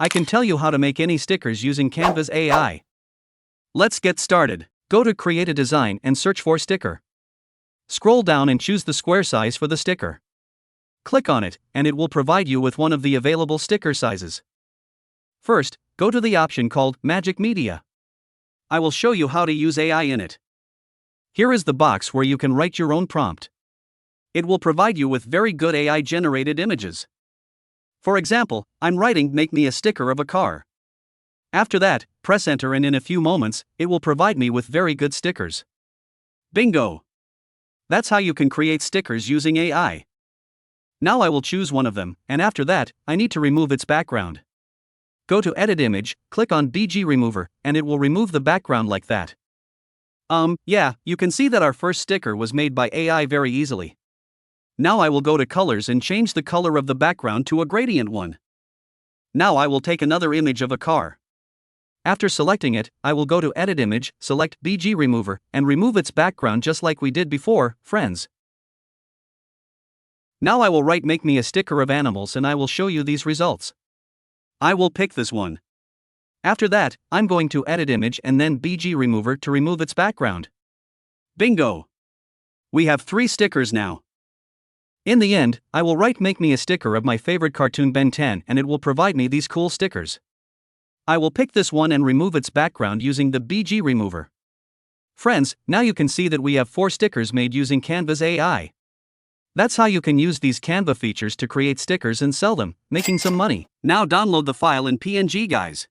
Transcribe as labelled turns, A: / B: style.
A: I can tell you how to make any stickers using Canva's AI. Let's get started. Go to Create a Design and search for Sticker. Scroll down and choose the square size for the sticker. Click on it, and it will provide you with one of the available sticker sizes. First, go to the option called Magic Media. I will show you how to use AI in it. Here is the box where you can write your own prompt. It will provide you with very good AI-generated images. For example, I'm writing "Make me a sticker of a car." After that, press enter and in a few moments, it will provide me with very good stickers. Bingo! That's how you can create stickers using AI. Now I will choose one of them, and after that, I need to remove its background. Go to Edit Image, click on BG Remover, and it will remove the background like that. Yeah, you can see that our first sticker was made by AI very easily. Now I will go to Colors and change the color of the background to a gradient one. Now I will take another image of a car. After selecting it, I will go to Edit Image, select BG Remover, and remove its background just like we did before, friends. Now I will write "Make me a sticker of animals" and I will show you these results. I will pick this one. After that, I'm going to Edit Image and then BG Remover to remove its background. Bingo! We have 3 stickers now. In the end, I will write "Make me a sticker of my favorite cartoon Ben 10" and it will provide me these cool stickers. I will pick this one and remove its background using the BG Remover. Friends, now you can see that we have 4 stickers made using Canva's AI. That's how you can use these Canva features to create stickers and sell them, making some money. Now download the file in PNG, guys.